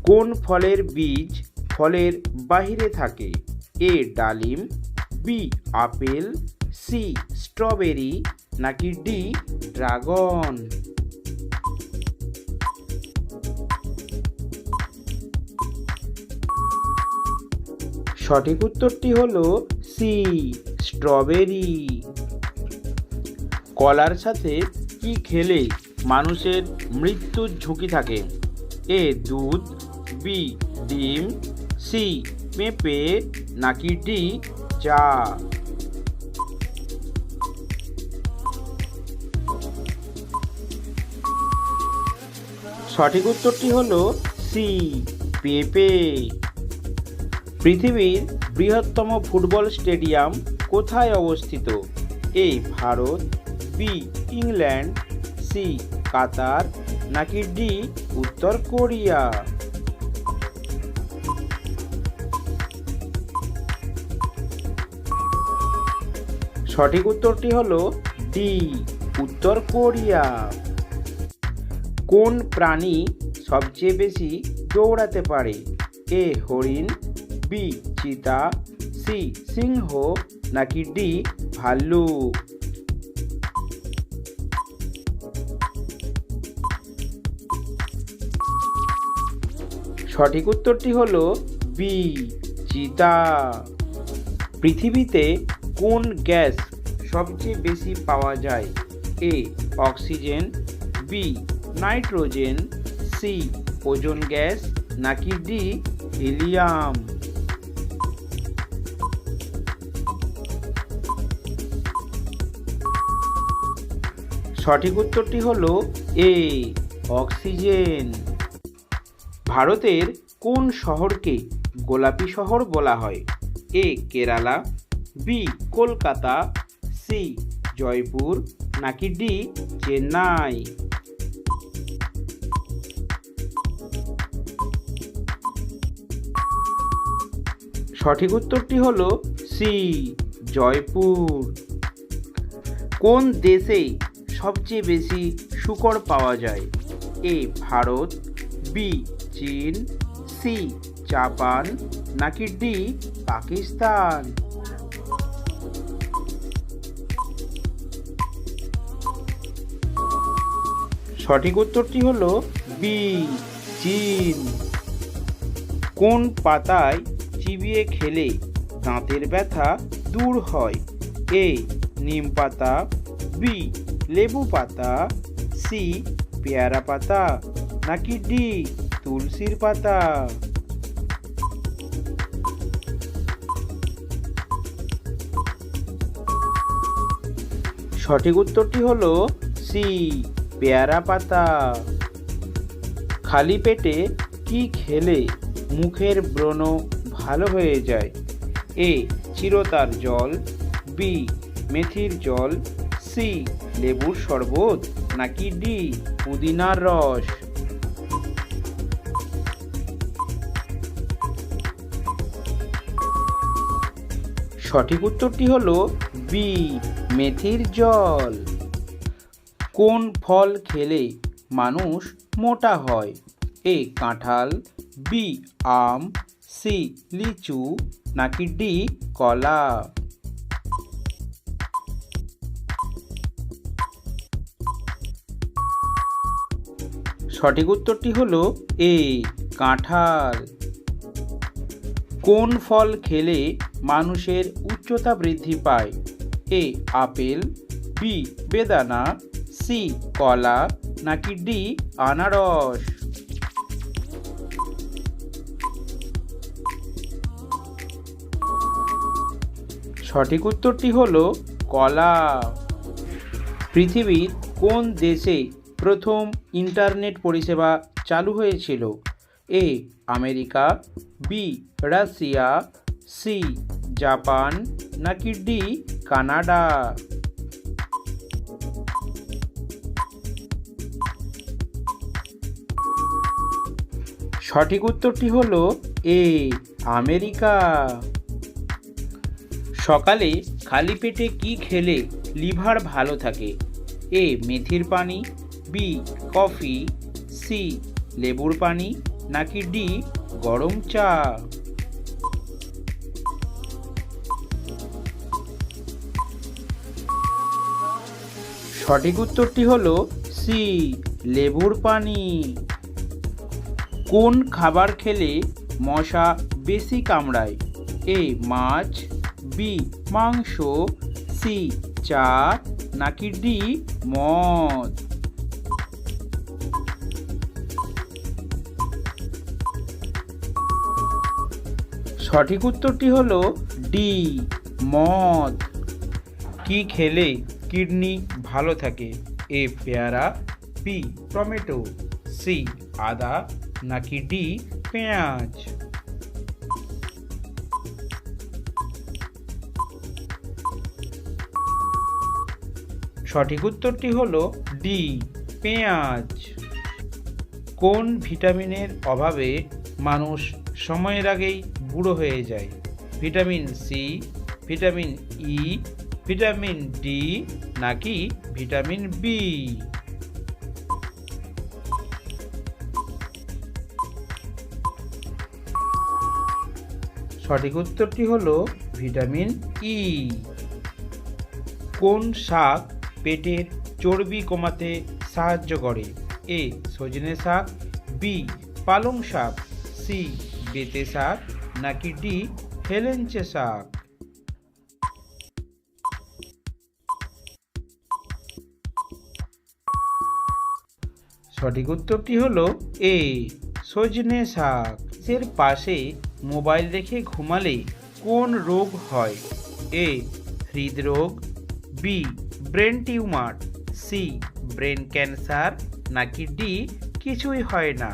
কোন ফলের বীজ ফলের বাহিরে থাকে? এ ডালিম, বি আপেল, সি স্ট্রবেরি নাকি ডি ড্রাগন? সঠিক উত্তরটি হলো সি স্ট্রবেরি। কলার সাথে কি খেলে মানুষের মৃত্যুর ঝুঁকি থাকে? এ দুধ, বি ডিম, সি পেঁপে নাকি ডি চা? সঠিক উত্তরটি হলো সি পেঁপে। পৃথিবীর বৃহত্তম ফুটবল স্টেডিয়াম কোথায় অবস্থিত? A Bharat, B England, C Qatar নাকি ডি উত্তর কোরিয়া? সঠিক উত্তরটি হলো ডি উত্তর কোরিয়া। কোন প্রাণী সবচেয়ে বেশি দৌড়াতে পারে? এ হরিণ, বি চিতা, সি সিংহ নাকি ডি ভাল্লুক? সঠিক উত্তরটি হলো বি চিতা। পৃথিবীতে কোন গ্যাস সবচেয়ে বেশি পাওয়া যায়? A oxygen, B nitrogen, C ozone gas নাকি ডি হিলিয়াম? সঠিক উত্তরটি হলো এ অক্সিজেন। ভারতের কোন শহরকে গোলাপি শহর বলা হয়? এ কেরালা, বি কলকাতা, সি জয়পুর নাকি ডি চেন্নাই? সঠিক উত্তরটি হলো সি জয়পুর। কোন দেশে সবচেয়ে বেশি শূকর পাওয়া যায়? এ ভারত, বি চীন, সি জাপান নাকি ডি পাকিস্তান? সঠিক উত্তরটি হলো বি চীন। কোন পাতায় চিবিয়ে খেলে দাঁতের ব্যথা দূর হয়? এ নিম পাতা, বি লেবু পাতা, সি পেয়ারা পাতা নাকি ডি তুলসীর পাতা? সঠিক উত্তরটি হলো সি পেয়ারা পাতা। খালি পেটে কি খেলে মুখের ব্রণ ভালো হয়ে যায়? এ চিরতার জল, বি মেথির জল, সি লেবুর শরবত নাকি ডি পুদিনার রস? সঠিক উত্তরটি হলো বি মেথির জল। কোন ফল খেলে মানুষ মোটা হয়? এ কাঁঠাল, বি আম, সি লিচু নাকি ডি কলা? সঠিক উত্তরটি হলো এ কাঁঠাল। কোন ফল খেলে মানুষের উচ্চতা বৃদ্ধি পায়? এ আপেল, বি বেদানা, সি কলা নাকি ডি আনারস? সঠিক উত্তরটি হলো কলা। পৃথিবীর কোন দেশে প্রথম ইন্টারনেট পরিষেবা চালু হয়েছিল? A America, B Russia, C Japan নাকি ডি কানাডা? সঠিক উত্তরটি হলো এ আমেরিকা। সকালে খালি পেটে কি খেলে লিভার ভালো থাকে? এ মেথির পানি, বি কফি, সি লেবুর পানি নাকি ডি গরম চা? সঠিক উত্তরটি হলো সি লেবুর পানি। কোন খাবার খেলে মশা বেশি কামড়ায়? এ মাছ, বি মাংস, সি চা নাকি ডি মদ? সঠিক উত্তরটি হলো ডি মদ। কি খেলে কিডনি ভালো থাকে? এ পেয়ারা, বি টমেটো, সি আদা নাকি ডি পেঁয়াজ? সঠিক উত্তরটি হলো ডি পেঁয়াজ। কোন ভিটামিনের অভাবে মানুষ সময়ের আগেই বুড়ো হয়ে যায়? Vitamin C, vitamin E, vitamin D নাকি ভিটামিন বি? সঠিক উত্তরটি হলো ভিটামিন ই। কোন শাক পেটের চর্বি কমাতে সাহায্য করে? এ সজনে শাক, বি পালং শাক, সি বেতে শাক নাকি ডি হেলেঞ্চে শাক? সঠিক উত্তরটি হলো এ সজনে শাক। এর পাশে মোবাইল রেখে ঘুমালে কোন রোগ হয়? এ হৃদরোগ, B brain tumour, C brain cancer নাকি ডি কিছুই হয় না?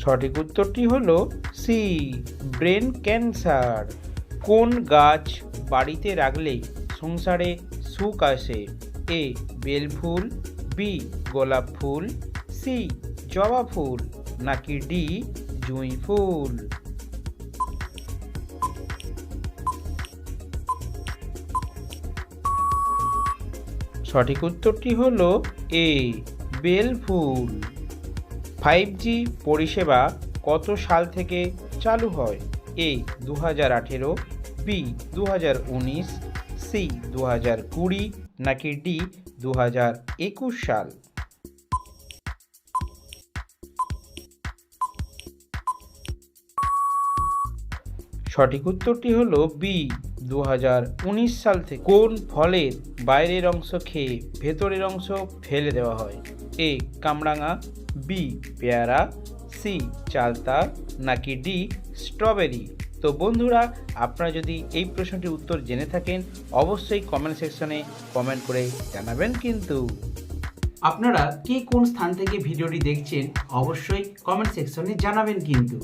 সঠিক উত্তরটি হলো সি ব্রেন ক্যান্সার। কোন গাছ বাড়িতে রাখলে সংসারে সুখ আসে? এ বেল ফুল, বি গোলাপ ফুল, সি জবা ফুল নাকি ডি জুঁই ফুল? সঠিক উত্তরটি হলো এ বেল ফুল। 5G পরিষেবা কত সাল থেকে চালু হয়? এ 2018, বি 2019, সি 2020 নাকি ডি 2021 সাল? সঠিক উত্তরটি হলো বি 2019 সাল থেকে। কোন ফলের বাইরের অংশ খেয়ে ভেতরের অংশ ফেলে দেওয়া হয়? এ কামরাঙা, বি পেয়ারা, সি চালতা নাকি ডি স্ট্রবেরি? তো বন্ধুরা, আপনারা যদি এই প্রশ্নটির উত্তর জেনে থাকেন অবশ্যই কমেন্ট সেকশনে কমেন্ট করে জানাবেন। কিন্তু আপনারা কে কোন স্থান থেকে ভিডিওটি দেখছেন অবশ্যই কমেন্ট সেকশনে জানাবেন কিন্তু।